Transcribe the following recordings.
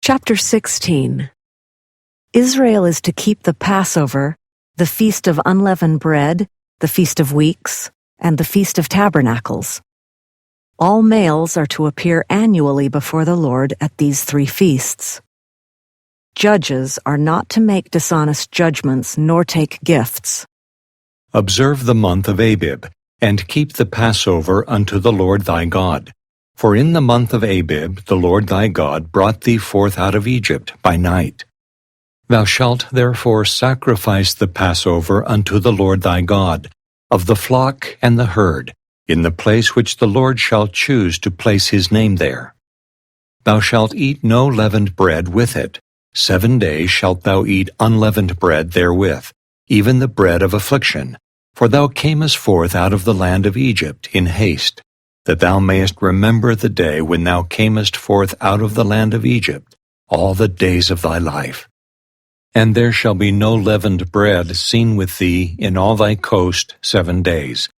Chapter 16. Israel is to keep the Passover, the Feast of Unleavened Bread, the Feast of Weeks, and the Feast of Tabernacles. All males are to appear annually before the Lord at these three feasts. Judges are not to make dishonest judgments nor take gifts. Observe the month of Abib, and keep the Passover unto the Lord thy God. For in the month of Abib the Lord thy God brought thee forth out of Egypt by night. Thou shalt therefore sacrifice the Passover unto the Lord thy God, of the flock and the herd, in the place which the Lord shall choose to place his name there. Thou shalt eat no leavened bread with it. 7 days shalt thou eat unleavened bread therewith, even the bread of affliction. For thou camest forth out of the land of Egypt in haste, that thou mayest remember the day when thou camest forth out of the land of Egypt, all the days of thy life. And there shall be no leavened bread seen with thee in all thy coast 7 days,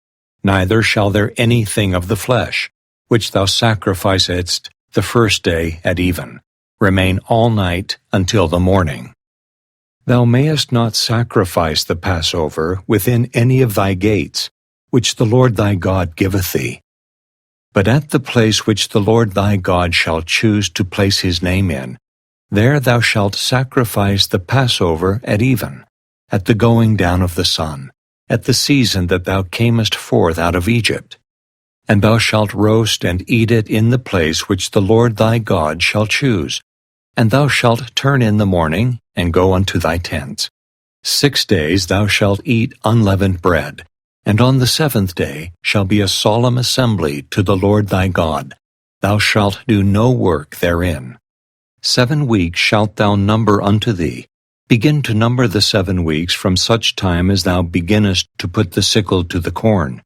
neither shall there anything of the flesh, which thou sacrificedst the first day at even, remain all night until the morning. Thou mayest not sacrifice the Passover within any of thy gates, which the Lord thy God giveth thee. But at the place which the Lord thy God shall choose to place his name in, there thou shalt sacrifice the Passover at even, at the going down of the sun, at the season that thou camest forth out of Egypt. And thou shalt roast and eat it in the place which the Lord thy God shall choose. And thou shalt turn in the morning, and go unto thy tents. 6 days thou shalt eat unleavened bread, and on the 7th day shall be a solemn assembly to the Lord thy God. Thou shalt do no work therein. 7 weeks shalt thou number unto thee. Begin to number the 7 weeks from such time as thou beginnest to put the sickle to the corn.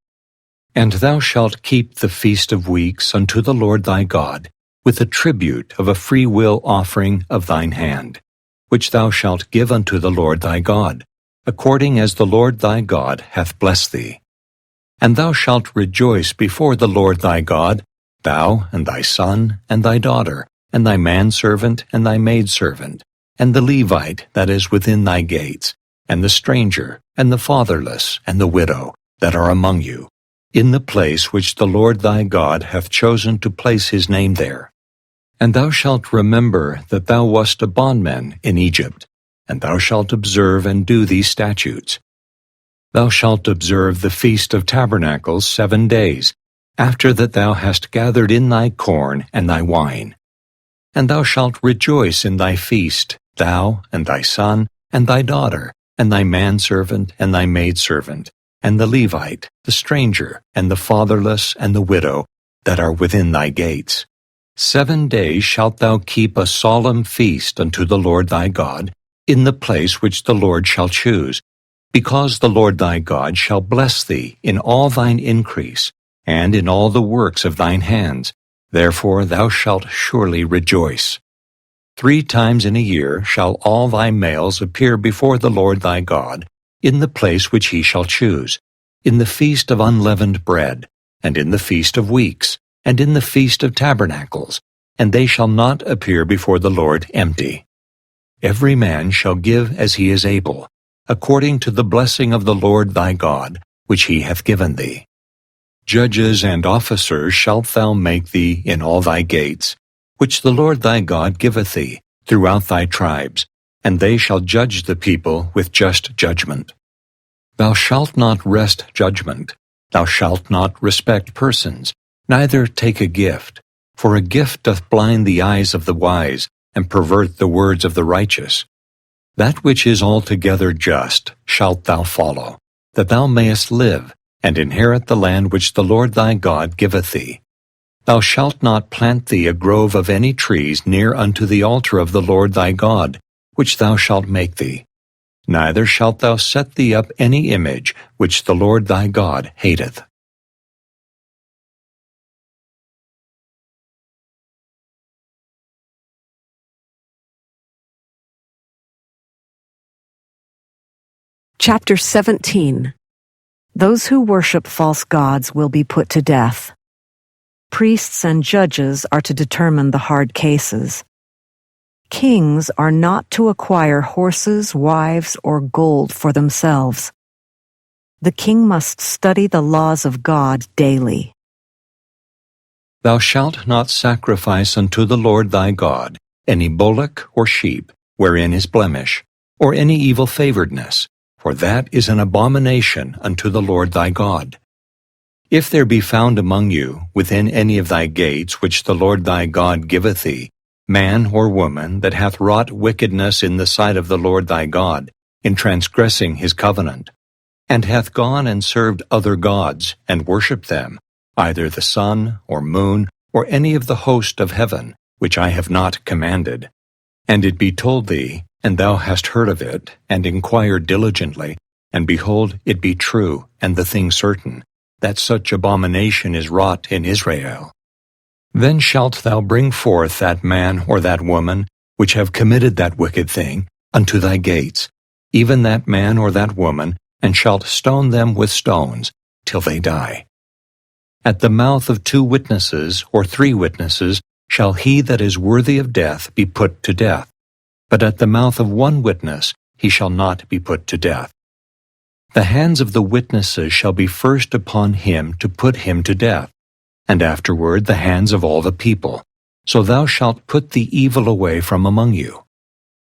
And thou shalt keep the feast of weeks unto the Lord thy God, with a tribute of a freewill offering of thine hand, which thou shalt give unto the Lord thy God, according as the Lord thy God hath blessed thee. And thou shalt rejoice before the Lord thy God, thou and thy son and thy daughter, and thy manservant and thy maidservant, and the Levite that is within thy gates, and the stranger, and the fatherless, and the widow, that are among you, in the place which the Lord thy God hath chosen to place his name there. And thou shalt remember that thou wast a bondman in Egypt, and thou shalt observe and do these statutes. Thou shalt observe the Feast of Tabernacles 7 days, after that thou hast gathered in thy corn and thy wine. And thou shalt rejoice in thy feast, thou and thy son and thy daughter, and thy manservant and thy maidservant, and the Levite, the stranger, and the fatherless, and the widow, that are within thy gates. 7 days shalt thou keep a solemn feast unto the Lord thy God, in the place which the Lord shall choose, because the Lord thy God shall bless thee in all thine increase, and in all the works of thine hands. Therefore thou shalt surely rejoice. 3 times in a year shall all thy males appear before the Lord thy God, in the place which he shall choose, in the feast of unleavened bread, and in the feast of weeks, and in the feast of tabernacles, and they shall not appear before the Lord empty. Every man shall give as he is able, according to the blessing of the Lord thy God, which he hath given thee. Judges and officers shalt thou make thee in all thy gates, which the Lord thy God giveth thee, throughout thy tribes, and they shall judge the people with just judgment. Thou shalt not wrest judgment, thou shalt not respect persons, neither take a gift, for a gift doth blind the eyes of the wise, and pervert the words of the righteous. That which is altogether just shalt thou follow, that thou mayest live, and inherit the land which the Lord thy God giveth thee. Thou shalt not plant thee a grove of any trees near unto the altar of the Lord thy God, which thou shalt make thee. Neither shalt thou set thee up any image which the Lord thy God hateth. Chapter 17. Those who worship false gods will be put to death. Priests and judges are to determine the hard cases. Kings are not to acquire horses, wives, or gold for themselves. The king must study the laws of God daily. Thou shalt not sacrifice unto the Lord thy God any bullock or sheep, wherein is blemish, or any evil favoredness, for that is an abomination unto the Lord thy God. If there be found among you, within any of thy gates which the Lord thy God giveth thee, man or woman that hath wrought wickedness in the sight of the Lord thy God, in transgressing his covenant, and hath gone and served other gods, and worshipped them, either the sun, or moon, or any of the host of heaven, which I have not commanded, and it be told thee, and thou hast heard of it, and inquired diligently, and behold, it be true, and the thing certain, that such abomination is wrought in Israel. Then shalt thou bring forth that man or that woman, which have committed that wicked thing, unto thy gates, even that man or that woman, and shalt stone them with stones, till they die. At the mouth of 2 witnesses or 3 witnesses shall he that is worthy of death be put to death, but at the mouth of 1 witness he shall not be put to death. The hands of the witnesses shall be first upon him to put him to death, and afterward the hands of all the people. So thou shalt put the evil away from among you.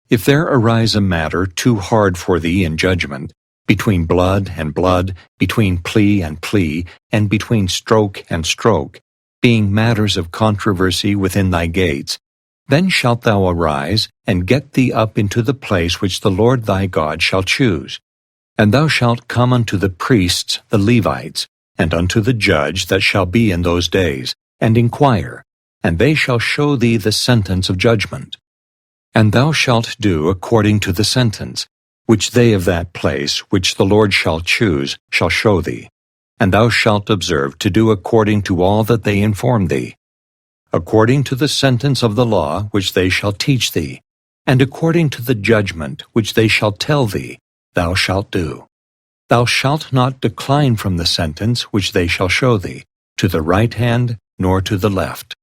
If there arise a matter too hard for thee in judgment, between blood and blood, between plea and plea, and between stroke and stroke, being matters of controversy within thy gates, then shalt thou arise, and get thee up into the place which the Lord thy God shall choose. And thou shalt come unto the priests the Levites, and unto the judge that shall be in those days, and inquire, and they shall show thee the sentence of judgment. And thou shalt do according to the sentence, which they of that place which the Lord shall choose shall show thee. And thou shalt observe to do according to all that they inform thee, according to the sentence of the law which they shall teach thee, and according to the judgment which they shall tell thee, thou shalt do. Thou shalt not decline from the sentence which they shall show thee, to the right hand nor to the left.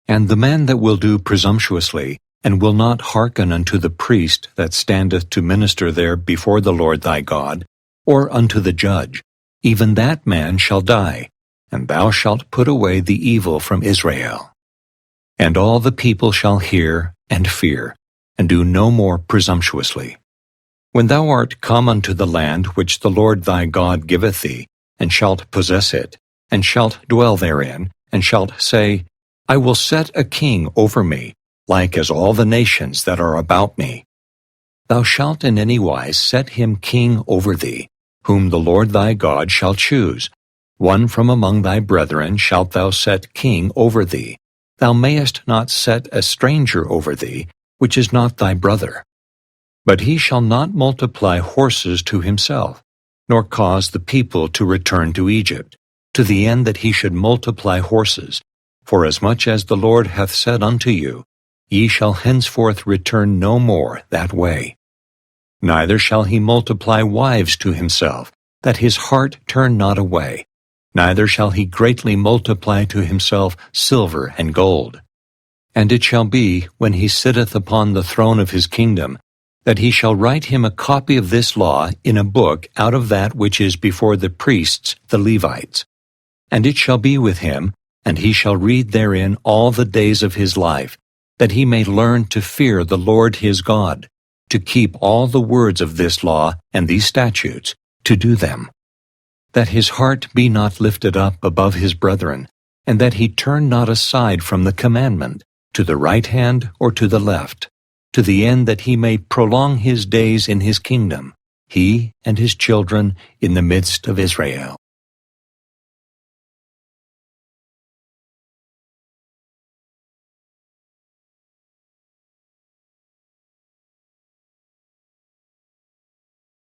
And the man that will do presumptuously, and will not hearken unto the priest that standeth to minister there before the Lord thy God, or unto the judge, even that man shall die, and thou shalt put away the evil from Israel. And all the people shall hear and fear, and do no more presumptuously. When thou art come unto the land which the Lord thy God giveth thee, and shalt possess it, and shalt dwell therein, and shalt say, I will set a king over me, like as all the nations that are about me. Thou shalt in any wise set him king over thee, whom the Lord thy God shall choose. One from among thy brethren shalt thou set king over thee. Thou mayest not set a stranger over thee, which is not thy brother. But he shall not multiply horses to himself, nor cause the people to return to Egypt, to the end that he should multiply horses. For as much as the Lord hath said unto you, ye shall henceforth return no more that way. Neither shall he multiply wives to himself, that his heart turn not away. Neither shall he greatly multiply to himself silver and gold. And it shall be, when he sitteth upon the throne of his kingdom, that he shall write him a copy of this law in a book out of that which is before the priests the Levites. And it shall be with him, and he shall read therein all the days of his life, that he may learn to fear the Lord his God, to keep all the words of this law and these statutes, to do them, that his heart be not lifted up above his brethren, and that he turn not aside from the commandment, to the right hand or to the left, to the end that he may prolong his days in his kingdom, he and his children in the midst of Israel.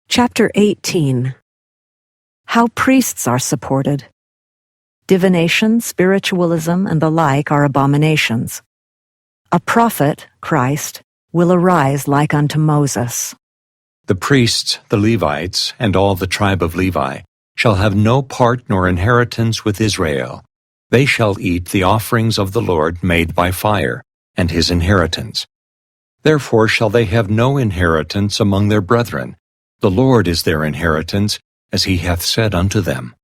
Chapter 18. How priests are supported. Divination, spiritualism, and the like are abominations. A prophet, Christ, will arise like unto Moses. The priests, the Levites, and all the tribe of Levi, shall have no part nor inheritance with Israel. They shall eat the offerings of the Lord made by fire, and his inheritance. Therefore shall they have no inheritance among their brethren. The Lord is their inheritance, as he hath said unto them.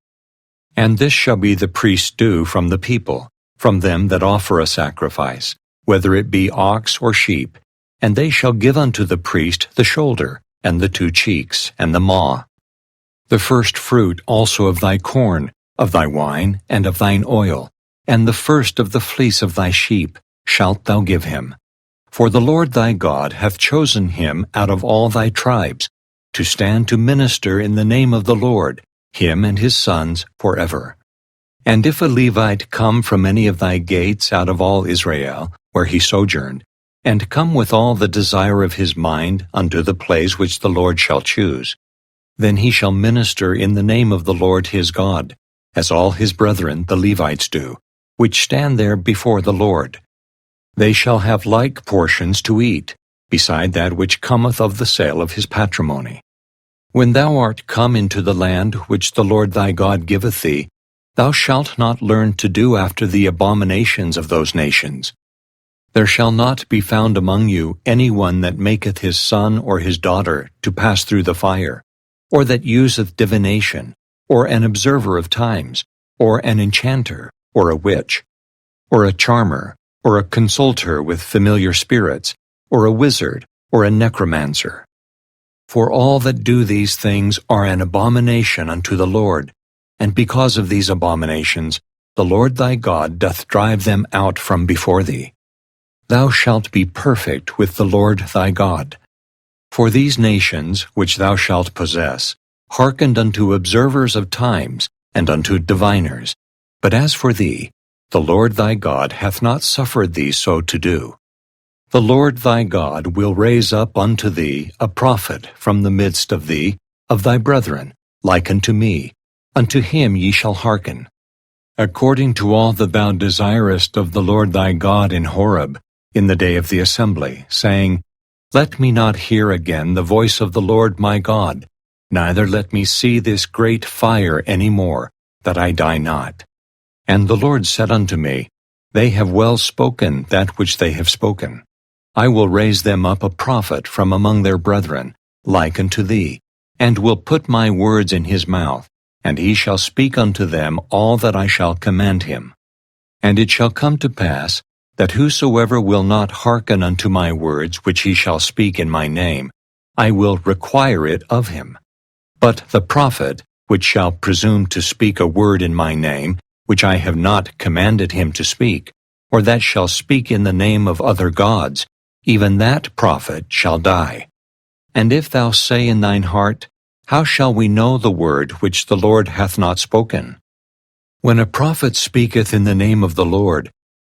And this shall be the priest's due from the people, from them that offer a sacrifice, whether it be ox or sheep, and they shall give unto the priest the shoulder, and the 2 cheeks, and the maw. The first fruit also of thy corn, of thy wine, and of thine oil, and the first of the fleece of thy sheep shalt thou give him. For the Lord thy God hath chosen him out of all thy tribes, to stand to minister in the name of the Lord, him and his sons forever. And if a Levite come from any of thy gates out of all Israel, where he sojourned, and come with all the desire of his mind unto the place which the Lord shall choose, then he shall minister in the name of the Lord his God, as all his brethren the Levites do, which stand there before the Lord. They shall have like portions to eat, beside that which cometh of the sale of his patrimony. When thou art come into the land which the Lord thy God giveth thee, thou shalt not learn to do after the abominations of those nations. There shall not be found among you any one that maketh his son or his daughter to pass through the fire, or that useth divination, or an observer of times, or an enchanter, or a witch, or a charmer, or a consulter with familiar spirits, or a wizard, or a necromancer. For all that do these things are an abomination unto the Lord, and because of these abominations the Lord thy God doth drive them out from before thee. Thou shalt be perfect with the Lord thy God. For these nations, which thou shalt possess, hearkened unto observers of times, and unto diviners. But as for thee, the Lord thy God hath not suffered thee so to do. The Lord thy God will raise up unto thee a prophet from the midst of thee, of thy brethren, like unto me. Unto him ye shall hearken. According to all that thou desirest of the Lord thy God in Horeb, in the day of the assembly, saying, Let me not hear again the voice of the Lord my God, neither let me see this great fire any more, that I die not. And the Lord said unto me, They have well spoken that which they have spoken. I will raise them up a prophet from among their brethren, like unto thee, and will put my words in his mouth, and he shall speak unto them all that I shall command him. And it shall come to pass, that whosoever will not hearken unto my words which he shall speak in my name, I will require it of him. But the prophet, which shall presume to speak a word in my name, which I have not commanded him to speak, or that shall speak in the name of other gods, even that prophet shall die. And if thou say in thine heart, How shall we know the word which the Lord hath not spoken? When a prophet speaketh in the name of the Lord,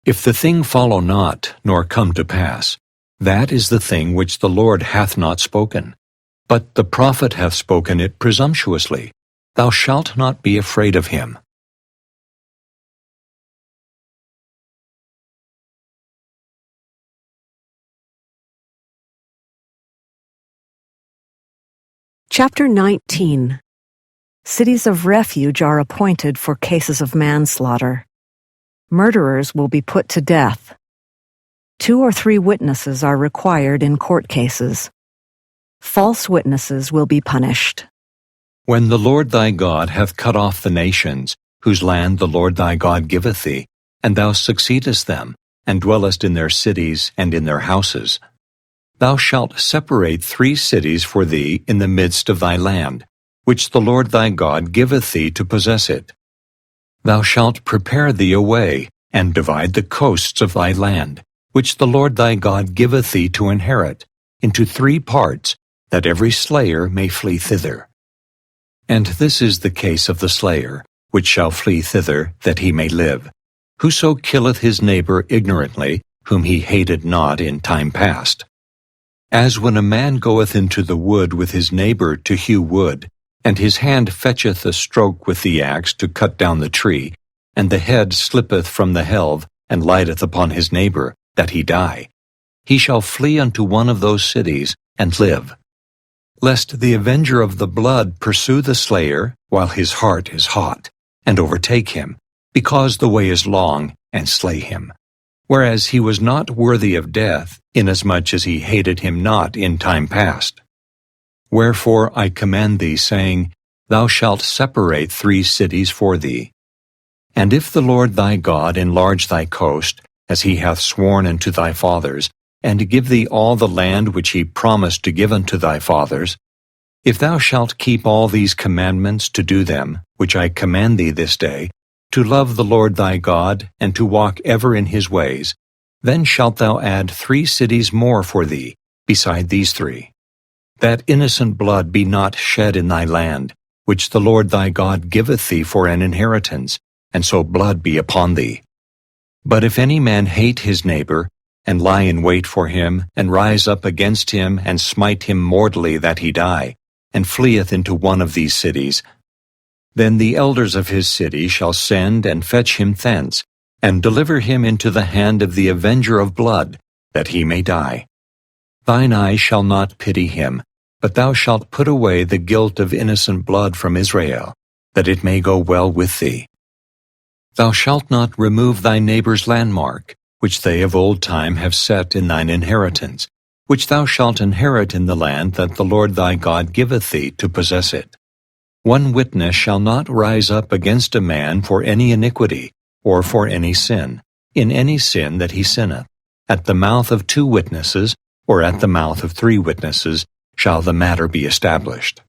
if the thing follow not, nor come to pass, that is the thing which the Lord hath not spoken. But the prophet hath spoken it presumptuously. Thou shalt not be afraid of him. Chapter 19. Cities of refuge are appointed for cases of manslaughter. Murderers will be put to death. 2 or 3 witnesses are required in court cases. False witnesses will be punished. When the Lord thy God hath cut off the nations, whose land the Lord thy God giveth thee, and thou succeedest them, and dwellest in their cities and in their houses, thou shalt separate 3 cities for thee in the midst of thy land, which the Lord thy God giveth thee to possess it. Thou shalt prepare thee a way, and divide the coasts of thy land, which the Lord thy God giveth thee to inherit, into 3 parts, that every slayer may flee thither. And this is the case of the slayer, which shall flee thither, that he may live. Whoso killeth his neighbor ignorantly, whom he hated not in time past. As when a man goeth into the wood with his neighbor to hew wood, and his hand fetcheth a stroke with the axe to cut down the tree, and the head slippeth from the helve, and lighteth upon his neighbor, that he die, he shall flee unto one of those cities, and live. Lest the avenger of the blood pursue the slayer, while his heart is hot, and overtake him, because the way is long, and slay him. Whereas he was not worthy of death, inasmuch as he hated him not in time past. Wherefore I command thee, saying, Thou shalt separate 3 cities for thee. And if the Lord thy God enlarge thy coast, as he hath sworn unto thy fathers, and give thee all the land which he promised to give unto thy fathers, if thou shalt keep all these commandments to do them, which I command thee this day, to love the Lord thy God, and to walk ever in his ways, then shalt thou add 3 cities more for thee, beside these 3. That innocent blood be not shed in thy land, which the Lord thy God giveth thee for an inheritance, and so blood be upon thee. But if any man hate his neighbor, and lie in wait for him, and rise up against him, and smite him mortally that he die, and fleeth into one of these cities, then the elders of his city shall send and fetch him thence, and deliver him into the hand of the avenger of blood, that he may die. Thine eye shall not pity him, but thou shalt put away the guilt of innocent blood from Israel, that it may go well with thee. Thou shalt not remove thy neighbor's landmark, which they of old time have set in thine inheritance, which thou shalt inherit in the land that the Lord thy God giveth thee to possess it. 1 witness shall not rise up against a man for any iniquity, or for any sin, in any sin that he sinneth. At the mouth of 2 witnesses, or at the mouth of 3 witnesses, shall the matter be established.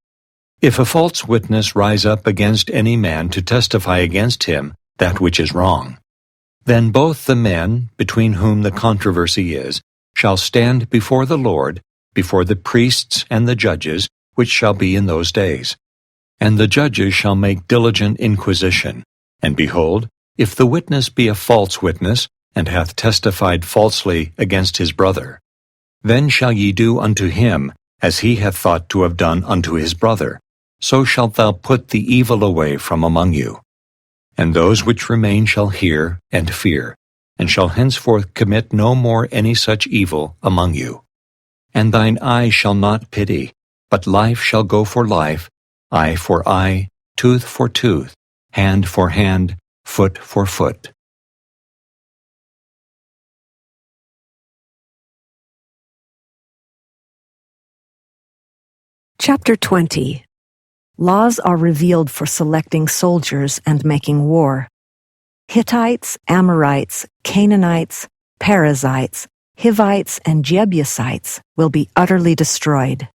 If a false witness rise up against any man to testify against him that which is wrong, then both the men, between whom the controversy is, shall stand before the Lord, before the priests and the judges, which shall be in those days. And the judges shall make diligent inquisition. And behold, if the witness be a false witness, and hath testified falsely against his brother, then shall ye do unto him as he hath thought to have done unto his brother. So shalt thou put the evil away from among you. And those which remain shall hear and fear, and shall henceforth commit no more any such evil among you. And thine eye shall not pity, but life shall go for life, eye for eye, tooth for tooth, hand for hand, foot for foot. Chapter 20. Laws are revealed for selecting soldiers and making war. Hittites, Amorites, Canaanites, Perizzites, Hivites, and Jebusites will be utterly destroyed.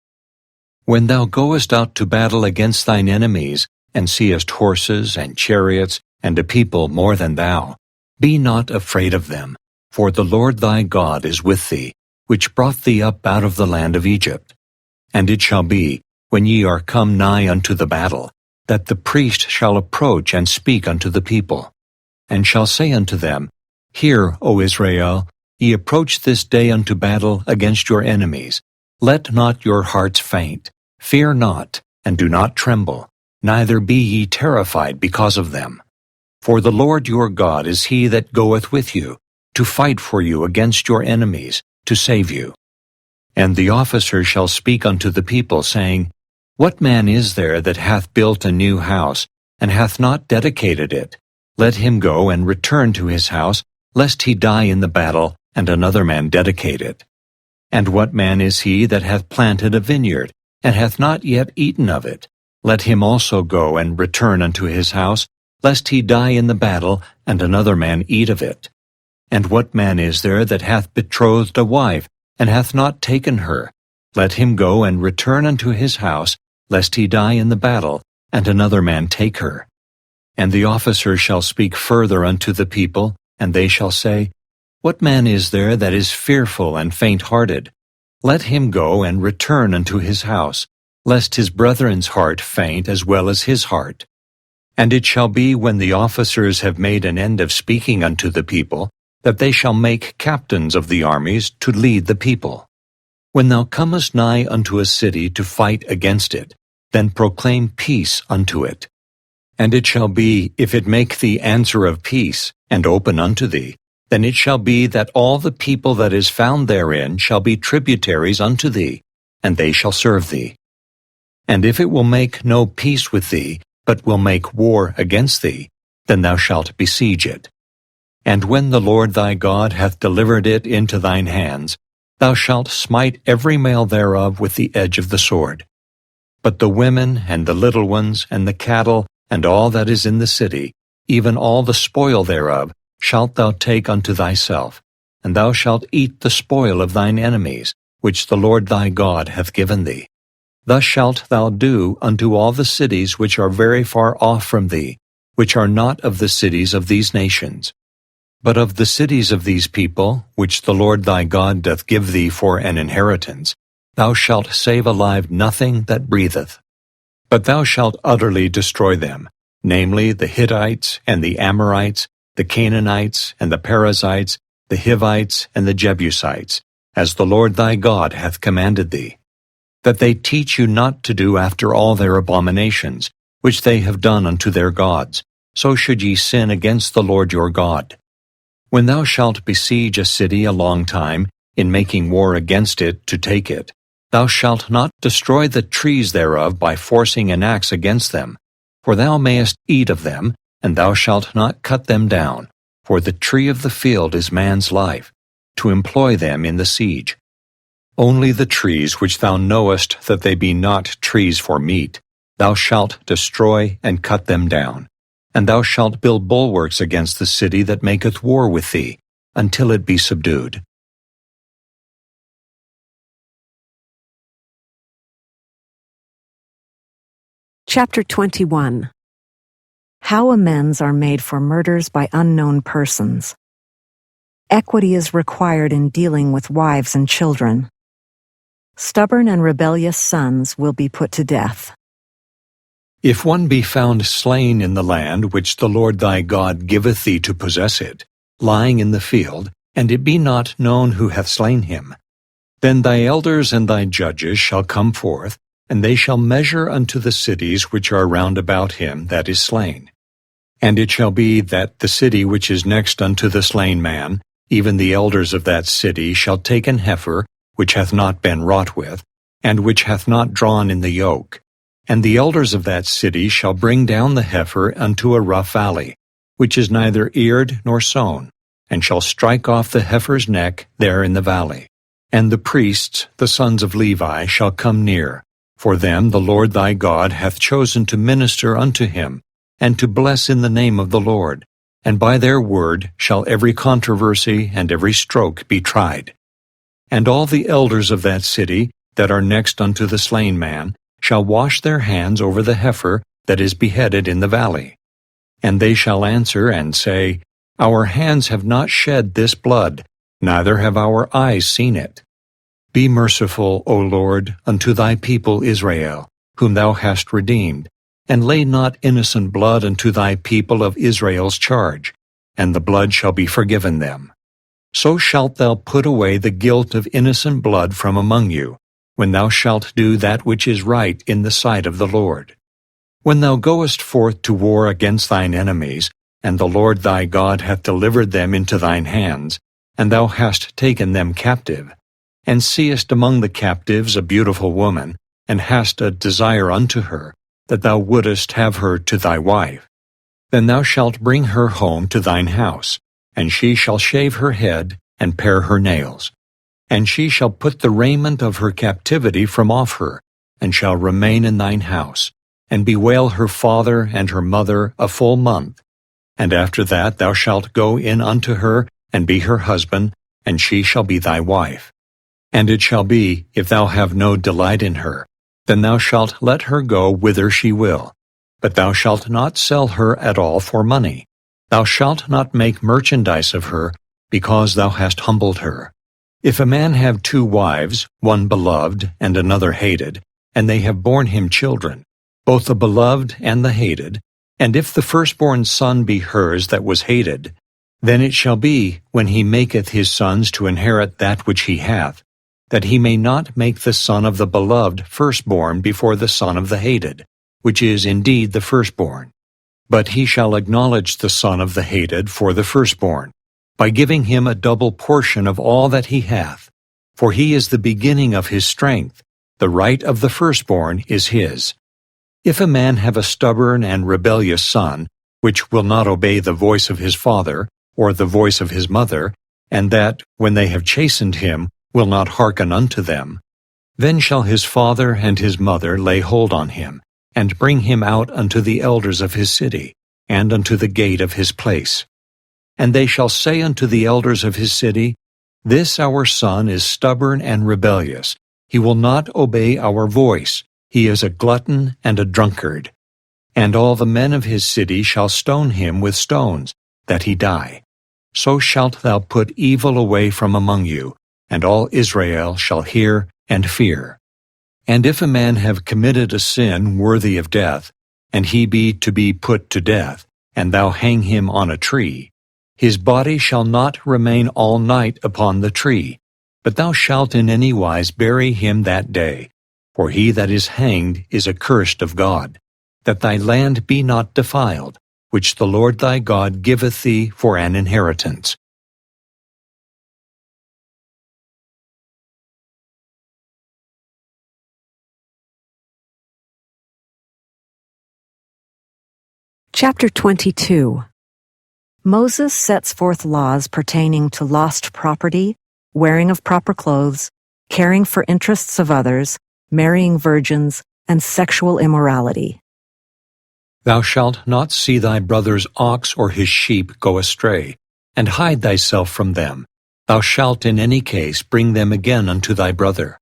When thou goest out to battle against thine enemies, and seest horses and chariots, and a people more than thou, be not afraid of them, for the Lord thy God is with thee, which brought thee up out of the land of Egypt. And it shall be, when ye are come nigh unto the battle, that the priest shall approach and speak unto the people, and shall say unto them, Hear, O Israel, ye approach this day unto battle against your enemies. Let not your hearts faint, fear not, and do not tremble, neither be ye terrified because of them. For the Lord your God is he that goeth with you, to fight for you against your enemies, to save you. And the officer shall speak unto the people, saying, What man is there that hath built a new house, and hath not dedicated it? Let him go and return to his house, lest he die in the battle, and another man dedicate it. And what man is he that hath planted a vineyard, and hath not yet eaten of it? Let him also go and return unto his house, lest he die in the battle, and another man eat of it. And what man is there that hath betrothed a wife, and hath not taken her? Let him go and return unto his house, lest he die in the battle, and another man take her. And the officer shall speak further unto the people, and they shall say, What man is there that is fearful and faint-hearted? Let him go and return unto his house, lest his brethren's heart faint as well as his heart. And it shall be, when the officers have made an end of speaking unto the people, that they shall make captains of the armies to lead the people. When thou comest nigh unto a city to fight against it, then proclaim peace unto it. And it shall be, if it make thee answer of peace, and open unto thee, then it shall be that all the people that is found therein shall be tributaries unto thee, and they shall serve thee. And if it will make no peace with thee, but will make war against thee, then thou shalt besiege it. And when the Lord thy God hath delivered it into thine hands, Thou shalt smite every male thereof with the edge of the sword. But the women, and the little ones, and the cattle, and all that is in the city, even all the spoil thereof, shalt thou take unto thyself, and thou shalt eat the spoil of thine enemies, which the Lord thy God hath given thee. Thus shalt thou do unto all the cities which are very far off from thee, which are not of the cities of these nations. But of the cities of these people, which the Lord thy God doth give thee for an inheritance, thou shalt save alive nothing that breatheth. But thou shalt utterly destroy them, namely the Hittites, and the Amorites, the Canaanites, and the Perizzites, the Hivites, and the Jebusites, as the Lord thy God hath commanded thee, that they teach you not to do after all their abominations, which they have done unto their gods, so should ye sin against the Lord your God. When thou shalt besiege a city a long time, in making war against it to take it, thou shalt not destroy the trees thereof by forcing an axe against them, for thou mayest eat of them, and thou shalt not cut them down, for the tree of the field is man's life, to employ them in the siege. Only the trees which thou knowest that they be not trees for meat, thou shalt destroy and cut them down. And thou shalt build bulwarks against the city that maketh war with thee, until it be subdued. Chapter 21. How amends are made for murders by unknown persons. Equity is required in dealing with wives and children. Stubborn and rebellious sons will be put to death. If one be found slain in the land which the Lord thy God giveth thee to possess it, lying in the field, and it be not known who hath slain him, then thy elders and thy judges shall come forth, and they shall measure unto the cities which are round about him that is slain. And it shall be that the city which is next unto the slain man, even the elders of that city shall take an heifer, which hath not been wrought with, and which hath not drawn in the yoke. And the elders of that city shall bring down the heifer unto a rough valley, which is neither eared nor sown, and shall strike off the heifer's neck there in the valley. And the priests, the sons of Levi, shall come near, for them the Lord thy God hath chosen to minister unto him, and to bless in the name of the Lord, and by their word shall every controversy and every stroke be tried. And all the elders of that city, that are next unto the slain man, shall wash their hands over the heifer that is beheaded in the valley. And they shall answer and say, Our hands have not shed this blood, neither have our eyes seen it. Be merciful, O Lord, unto thy people Israel, whom thou hast redeemed, and lay not innocent blood unto thy people of Israel's charge, and the blood shall be forgiven them. So shalt thou put away the guilt of innocent blood from among you, when thou shalt do that which is right in the sight of the Lord. When thou goest forth to war against thine enemies, and the Lord thy God hath delivered them into thine hands, and thou hast taken them captive, and seest among the captives a beautiful woman, and hast a desire unto her, that thou wouldest have her to thy wife, then thou shalt bring her home to thine house, and she shall shave her head, and pare her nails. And she shall put the raiment of her captivity from off her, and shall remain in thine house, and bewail her father and her mother a full month. And after that thou shalt go in unto her, and be her husband, and she shall be thy wife. And it shall be, if thou have no delight in her, then thou shalt let her go whither she will. But thou shalt not sell her at all for money. Thou shalt not make merchandise of her, because thou hast humbled her. If a man have 2 wives, one beloved and another hated, and they have borne him children, both the beloved and the hated, and if the firstborn son be hers that was hated, then it shall be, when he maketh his sons to inherit that which he hath, that he may not make the son of the beloved firstborn before the son of the hated, which is indeed the firstborn. But he shall acknowledge the son of the hated for the firstborn, by giving him a double portion of all that he hath. For he is the beginning of his strength, the right of the firstborn is his. If a man have a stubborn and rebellious son, which will not obey the voice of his father, or the voice of his mother, and that, when they have chastened him, will not hearken unto them, then shall his father and his mother lay hold on him, and bring him out unto the elders of his city, and unto the gate of his place. And they shall say unto the elders of his city, This our son is stubborn and rebellious. He will not obey our voice. He is a glutton and a drunkard. And all the men of his city shall stone him with stones, that he die. So shalt thou put evil away from among you, and all Israel shall hear and fear. And if a man have committed a sin worthy of death, and he be to be put to death, and thou hang him on a tree, his body shall not remain all night upon the tree, but thou shalt in any wise bury him that day. For he that is hanged is accursed of God, that thy land be not defiled, which the Lord thy God giveth thee for an inheritance. Chapter 22. Moses sets forth laws pertaining to lost property, wearing of proper clothes, caring for interests of others, marrying virgins, and sexual immorality. Thou shalt not see thy brother's ox or his sheep go astray, and hide thyself from them. Thou shalt in any case bring them again unto thy brother.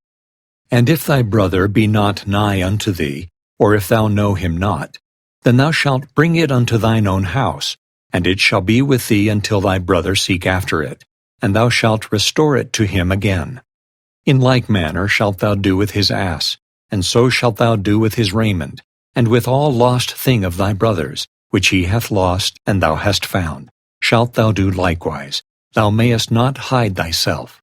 And if thy brother be not nigh unto thee, or if thou know him not, then thou shalt bring it unto thine own house, and it shall be with thee until thy brother seek after it, and thou shalt restore it to him again. In like manner shalt thou do with his ass, and so shalt thou do with his raiment, and with all lost thing of thy brother's, which he hath lost and thou hast found, shalt thou do likewise. Thou mayest not hide thyself.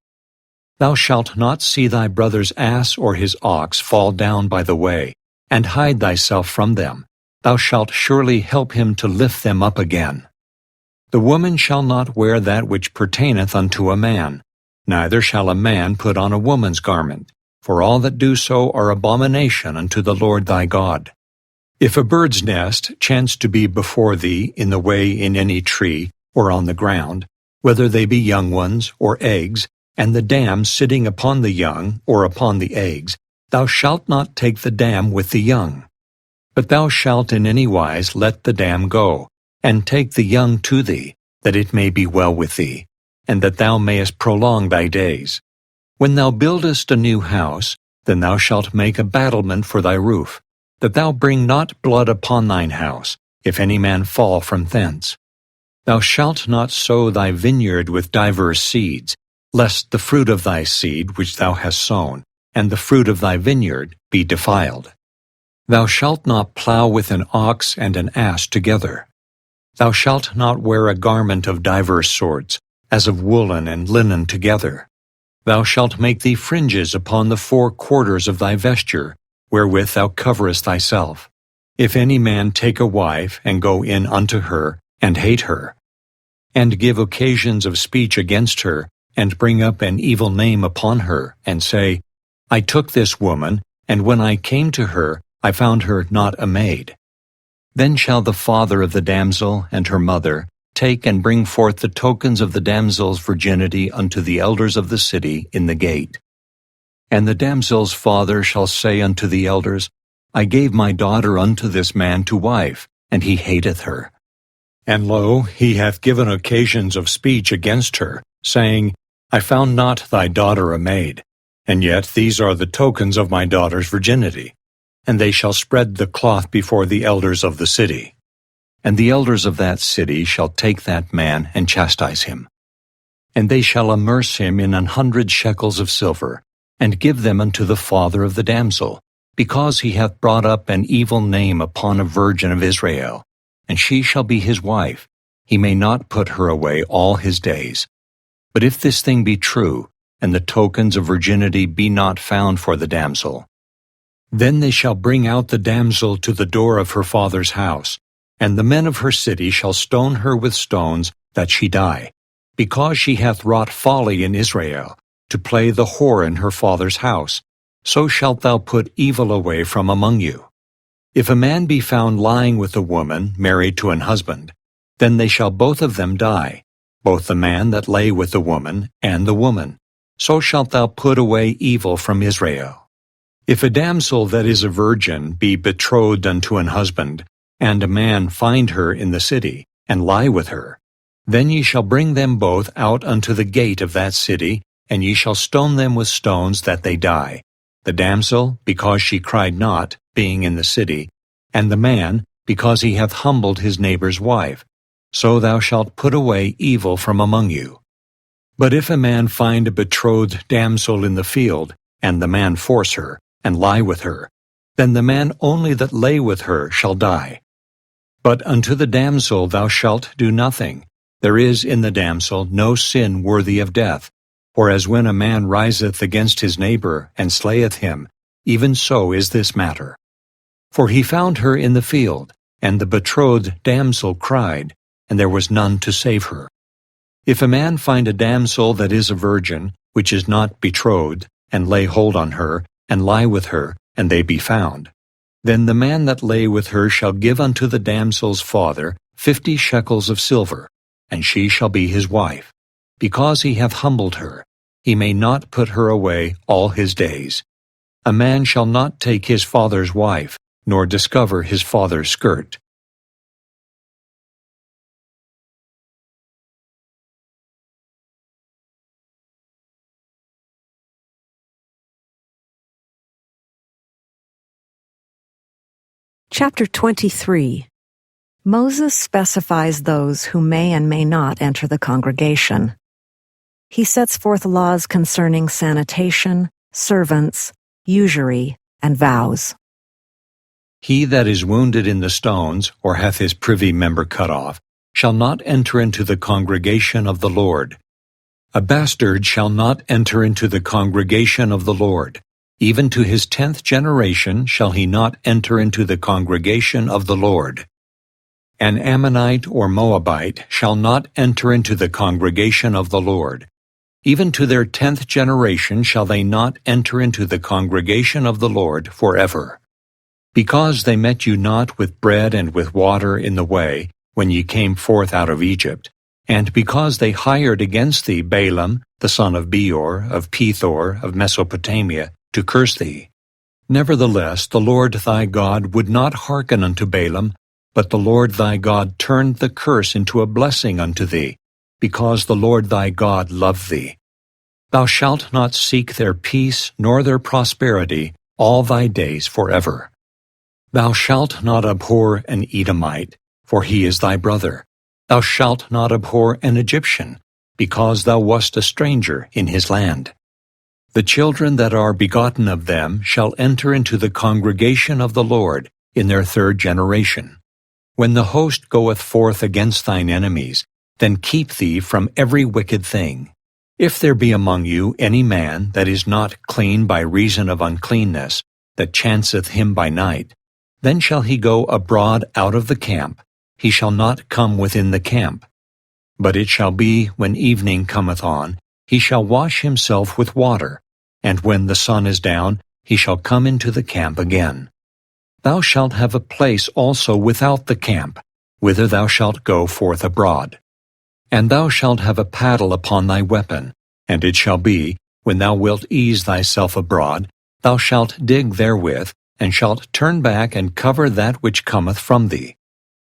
Thou shalt not see thy brother's ass or his ox fall down by the way, and hide thyself from them. Thou shalt surely help him to lift them up again. The woman shall not wear that which pertaineth unto a man, neither shall a man put on a woman's garment, for all that do so are abomination unto the Lord thy God. If a bird's nest chance to be before thee in the way in any tree, or on the ground, whether they be young ones or eggs, and the dam sitting upon the young or upon the eggs, thou shalt not take the dam with the young. But thou shalt in any wise let the dam go, and take the young to thee, that it may be well with thee, and that thou mayest prolong thy days. When thou buildest a new house, then thou shalt make a battlement for thy roof, that thou bring not blood upon thine house, if any man fall from thence. Thou shalt not sow thy vineyard with divers seeds, lest the fruit of thy seed which thou hast sown, and the fruit of thy vineyard, be defiled. Thou shalt not plow with an ox and an ass together. Thou shalt not wear a garment of divers sorts, as of woolen and linen together. Thou shalt make thee fringes upon the 4 quarters of thy vesture, wherewith thou coverest thyself. If any man take a wife, and go in unto her, and hate her, and give occasions of speech against her, and bring up an evil name upon her, and say, I took this woman, and when I came to her, I found her not a maid. Then shall the father of the damsel and her mother take and bring forth the tokens of the damsel's virginity unto the elders of the city in the gate. And the damsel's father shall say unto the elders, I gave my daughter unto this man to wife, and he hateth her. And lo, he hath given occasions of speech against her, saying, I found not thy daughter a maid, and yet these are the tokens of my daughter's virginity. And they shall spread the cloth before the elders of the city. And the elders of that city shall take that man and chastise him. And they shall immerse him in 100 shekels of silver, and give them unto the father of the damsel, because he hath brought up an evil name upon a virgin of Israel, and she shall be his wife. He may not put her away all his days. But if this thing be true, and the tokens of virginity be not found for the damsel, then they shall bring out the damsel to the door of her father's house, and the men of her city shall stone her with stones, that she die, because she hath wrought folly in Israel, to play the whore in her father's house. So shalt thou put evil away from among you. If a man be found lying with a woman married to an husband, then they shall both of them die, both the man that lay with the woman and the woman. so shalt thou put away evil from Israel. If a damsel that is a virgin be betrothed unto an husband, and a man find her in the city, and lie with her, then ye shall bring them both out unto the gate of that city, and ye shall stone them with stones that they die, the damsel, because she cried not, being in the city, and the man, because he hath humbled his neighbor's wife. So thou shalt put away evil from among you. But if a man find a betrothed damsel in the field, and the man force her, and lie with her, then the man only that lay with her shall die. But unto the damsel thou shalt do nothing. There is in the damsel no sin worthy of death. For as when a man riseth against his neighbor, and slayeth him, even so is this matter. For he found her in the field, and the betrothed damsel cried, and there was none to save her. If a man find a damsel that is a virgin, which is not betrothed, and lay hold on her, and lie with her, and they be found, then the man that lay with her shall give unto the damsel's father 50 shekels of silver, and she shall be his wife. Because he hath humbled her, he may not put her away all his days. A man shall not take his father's wife, nor discover his father's skirt. Chapter 23. Moses specifies those who may and may not enter the congregation. He sets forth laws concerning sanitation, servants, usury, and vows. He that is wounded in the stones, or hath his privy member cut off, shall not enter into the congregation of the Lord. A bastard shall not enter into the congregation of the Lord. Even to his 10th generation shall he not enter into the congregation of the Lord. An Ammonite or Moabite shall not enter into the congregation of the Lord. Even to their 10th generation shall they not enter into the congregation of the Lord forever. Because they met you not with bread and with water in the way, when ye came forth out of Egypt, and because they hired against thee Balaam, the son of Beor, of Pethor, of Mesopotamia, to curse thee. Nevertheless the Lord thy God would not hearken unto Balaam, but the Lord thy God turned the curse into a blessing unto thee, because the Lord thy God loved thee. Thou shalt not seek their peace nor their prosperity all thy days forever. Thou shalt not abhor an Edomite, for he is thy brother. Thou shalt not abhor an Egyptian, because thou wast a stranger in his land. The children that are begotten of them shall enter into the congregation of the Lord in their 3rd generation. When the host goeth forth against thine enemies, then keep thee from every wicked thing. If there be among you any man that is not clean by reason of uncleanness, that chanceth him by night, then shall he go abroad out of the camp, he shall not come within the camp. But it shall be, when evening cometh on, he shall wash himself with water, and when the sun is down, he shall come into the camp again. Thou shalt have a place also without the camp, whither thou shalt go forth abroad. And thou shalt have a paddle upon thy weapon, and it shall be, when thou wilt ease thyself abroad, thou shalt dig therewith, and shalt turn back and cover that which cometh from thee.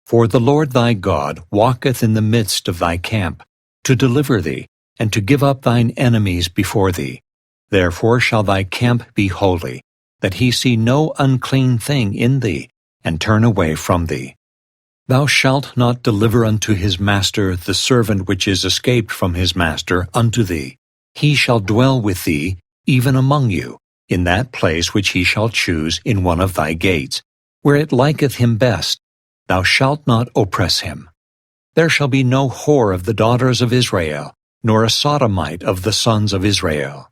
For the Lord thy God walketh in the midst of thy camp, to deliver thee, and to give up thine enemies before thee. Therefore shall thy camp be holy, that he see no unclean thing in thee, and turn away from thee. Thou shalt not deliver unto his master the servant which is escaped from his master unto thee. He shall dwell with thee, even among you, in that place which he shall choose in one of thy gates, where it liketh him best. Thou shalt not oppress him. There shall be no whore of the daughters of Israel, nor a sodomite of the sons of Israel.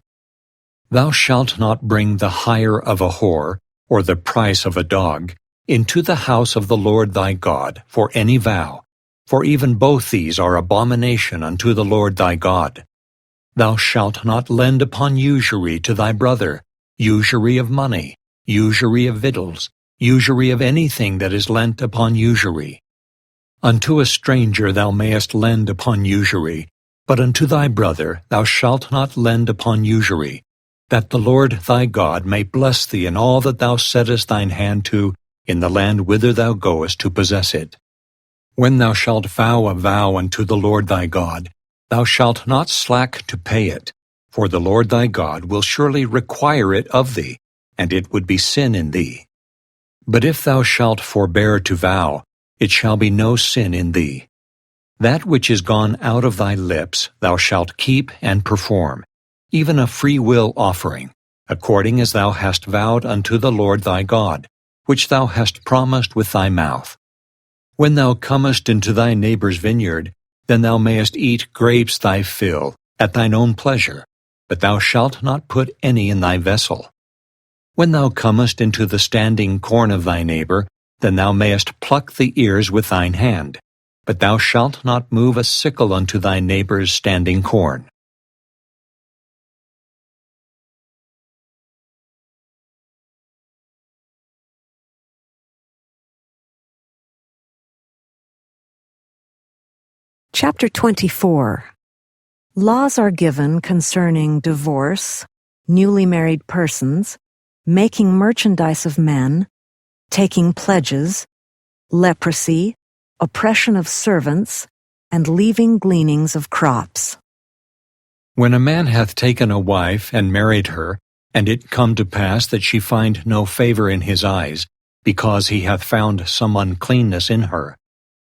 Thou shalt not bring the hire of a whore, or the price of a dog, into the house of the Lord thy God for any vow, for even both these are abomination unto the Lord thy God. Thou shalt not lend upon usury to thy brother, usury of money, usury of victuals, usury of anything that is lent upon usury. Unto a stranger thou mayest lend upon usury, But unto thy brother thou shalt not lend upon usury, that the Lord thy God may bless thee in all that thou settest thine hand to in the land whither thou goest to possess it. When thou shalt vow a vow unto the Lord thy God, thou shalt not slack to pay it, for the Lord thy God will surely require it of thee, and it would be sin in thee. But if thou shalt forbear to vow, it shall be no sin in thee. That which is gone out of thy lips thou shalt keep and perform, even a free will offering, according as thou hast vowed unto the Lord thy God, which thou hast promised with thy mouth. When thou comest into thy neighbor's vineyard, then thou mayest eat grapes thy fill, at thine own pleasure, but thou shalt not put any in thy vessel. When thou comest into the standing corn of thy neighbor, then thou mayest pluck the ears with thine hand, but thou shalt not move a sickle unto thy neighbor's standing corn. Chapter 24. Laws are given concerning divorce, newly married persons, making merchandise of men, taking pledges, leprosy, oppression of servants, and leaving gleanings of crops. When a man hath taken a wife and married her, and it come to pass that she find no favor in his eyes, because he hath found some uncleanness in her,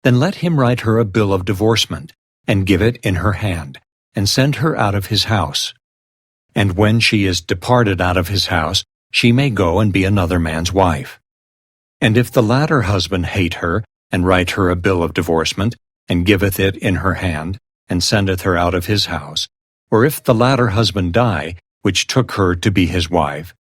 then let him write her a bill of divorcement, and give it in her hand, and send her out of his house. And when she is departed out of his house, she may go and be another man's wife. And if the latter husband hate her, and write her a bill of divorcement, and giveth it in her hand, and sendeth her out of his house, or if the latter husband die, which took her to be his wife,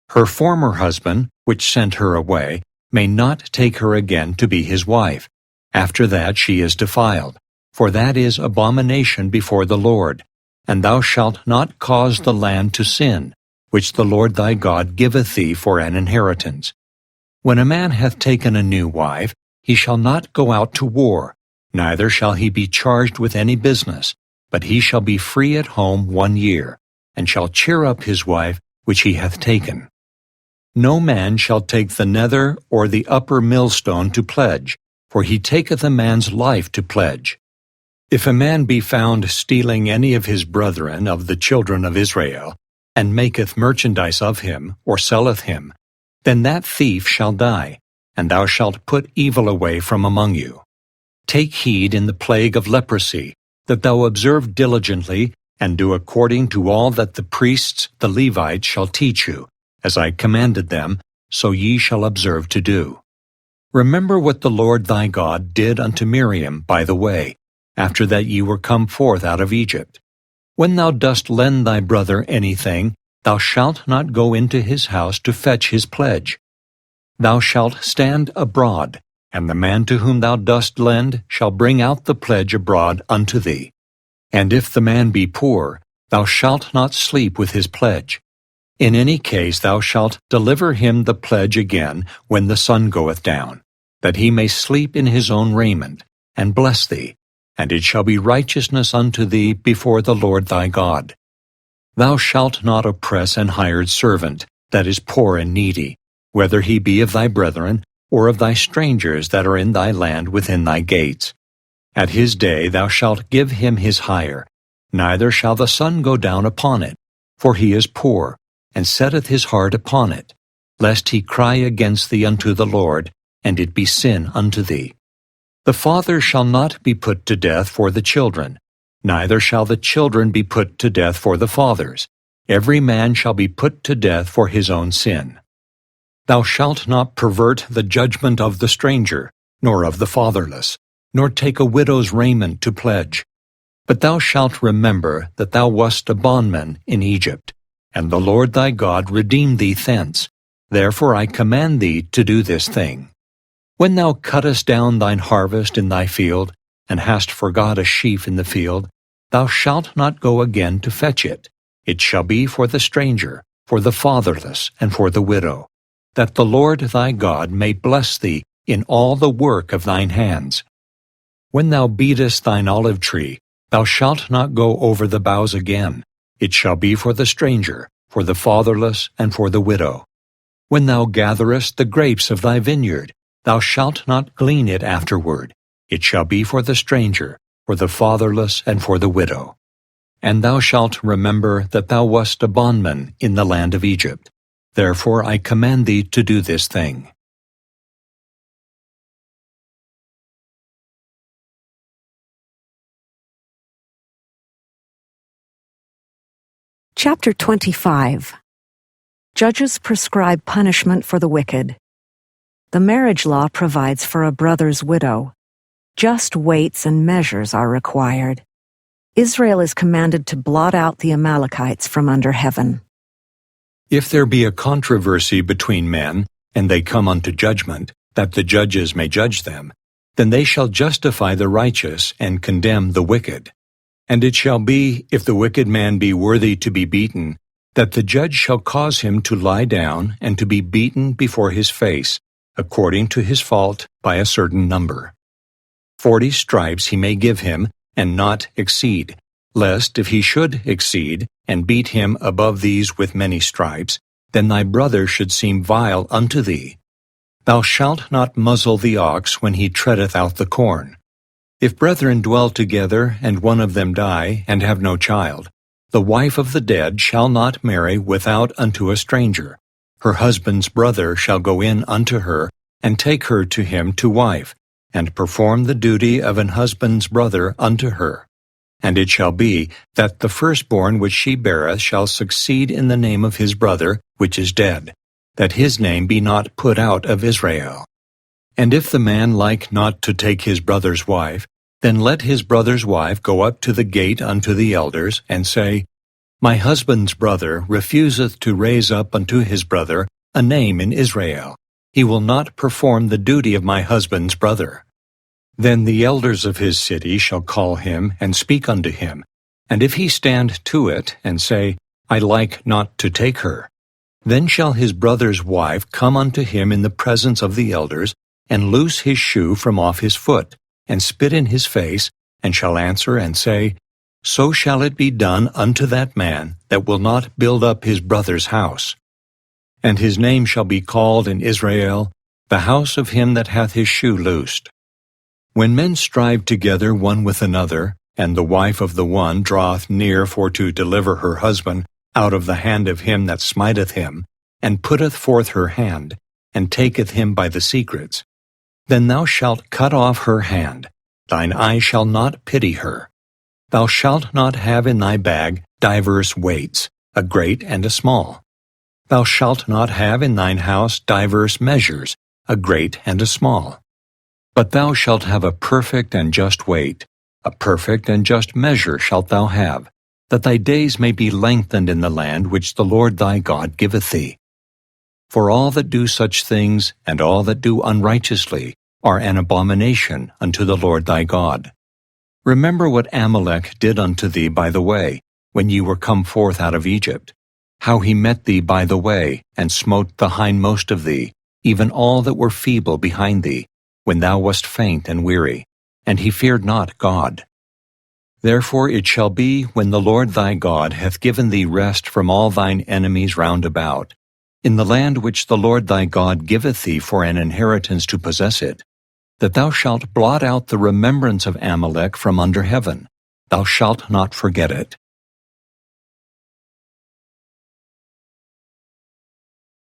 her former husband, which sent her away, may not take her again to be his wife. After that she is defiled, for that is abomination before the Lord. And thou shalt not cause the land to sin, which the Lord thy God giveth thee for an inheritance. When a man hath taken a new wife, he shall not go out to war, neither shall he be charged with any business, but he shall be free at home 1 year, and shall cheer up his wife which he hath taken. No man shall take the nether or the upper millstone to pledge, for he taketh a man's life to pledge. If a man be found stealing any of his brethren of the children of Israel, and maketh merchandise of him, or selleth him, then that thief shall die, and thou shalt put evil away from among you. Take heed in the plague of leprosy, that thou observe diligently, and do according to all that the priests, the Levites, shall teach you, as I commanded them, so ye shall observe to do. Remember what the Lord thy God did unto Miriam by the way, after that ye were come forth out of Egypt. When thou dost lend thy brother anything, thou shalt not go into his house to fetch his pledge. Thou shalt stand abroad, and the man to whom thou dost lend shall bring out the pledge abroad unto thee. And if the man be poor, thou shalt not sleep with his pledge. In any case thou shalt deliver him the pledge again when the sun goeth down, that he may sleep in his own raiment, and bless thee, and it shall be righteousness unto thee before the Lord thy God. Thou shalt not oppress an hired servant that is poor and needy, whether he be of thy brethren, or of thy strangers that are in thy land within thy gates. At his day thou shalt give him his hire, neither shall the sun go down upon it, for he is poor, and setteth his heart upon it, lest he cry against thee unto the Lord, and it be sin unto thee. The father shall not be put to death for the children, neither shall the children be put to death for the fathers. Every man shall be put to death for his own sin. Thou shalt not pervert the judgment of the stranger, nor of the fatherless, nor take a widow's raiment to pledge. But thou shalt remember that thou wast a bondman in Egypt, and the Lord thy God redeemed thee thence. Therefore I command thee to do this thing. When thou cuttest down thine harvest in thy field, and hast forgot a sheaf in the field, thou shalt not go again to fetch it. It shall be for the stranger, for the fatherless, and for the widow, that the Lord thy God may bless thee in all the work of thine hands. When thou beatest thine olive tree, Thou shalt not go over the boughs again. It shall be for the stranger, for the fatherless, and for the widow. When thou gatherest the grapes of thy vineyard, thou shalt not glean it afterward. It shall be for the stranger, for the fatherless, and for the widow. And thou shalt remember that thou wast a bondman in the land of Egypt. Therefore I command thee to do this thing. Chapter 25. Judges prescribe punishment for the wicked. The marriage law provides for a brother's widow. Just weights and measures are required. Israel is commanded to blot out the Amalekites from under heaven. If there be a controversy between men, and they come unto judgment, that the judges may judge them, then they shall justify the righteous and condemn the wicked. And it shall be, if the wicked man be worthy to be beaten, that the judge shall cause him to lie down and to be beaten before his face, according to his fault, by a certain number. 40 stripes he may give him, and not exceed, lest if he should exceed, and beat him above these with many stripes, then thy brother should seem vile unto thee. Thou shalt not muzzle the ox when he treadeth out the corn. If brethren dwell together, and one of them die, and have no child, the wife of the dead shall not marry without unto a stranger. Her husband's brother shall go in unto her, and take her to him to wife, and perform the duty of an husband's brother unto her. And it shall be, that the firstborn which she beareth shall succeed in the name of his brother, which is dead, that his name be not put out of Israel. And if the man like not to take his brother's wife, then let his brother's wife go up to the gate unto the elders, and say, My husband's brother refuseth to raise up unto his brother a name in Israel. He will not perform the duty of my husband's brother. Then the elders of his city shall call him, and speak unto him. And if he stand to it, and say, I like not to take her, then shall his brother's wife come unto him in the presence of the elders, and loose his shoe from off his foot, and spit in his face, and shall answer and say, So shall it be done unto that man that will not build up his brother's house. And his name shall be called in Israel, the house of him that hath his shoe loosed. When men strive together one with another, and the wife of the one draweth near for to deliver her husband out of the hand of him that smiteth him, and putteth forth her hand, and taketh him by the secrets, then thou shalt cut off her hand. Thine eye shall not pity her. Thou shalt not have in thy bag divers weights, a great and a small. Thou shalt not have in thine house divers measures, a great and a small. But thou shalt have a perfect and just weight, a perfect and just measure shalt thou have, that thy days may be lengthened in the land which the Lord thy God giveth thee. For all that do such things, and all that do unrighteously, are an abomination unto the Lord thy God. Remember what Amalek did unto thee by the way, when ye were come forth out of Egypt, how he met thee by the way, and smote the hindmost of thee, even all that were feeble behind thee, when thou wast faint and weary, and he feared not God. Therefore it shall be, when the Lord thy God hath given thee rest from all thine enemies round about, in the land which the Lord thy God giveth thee for an inheritance to possess it, that thou shalt blot out the remembrance of Amalek from under heaven. Thou shalt not forget it.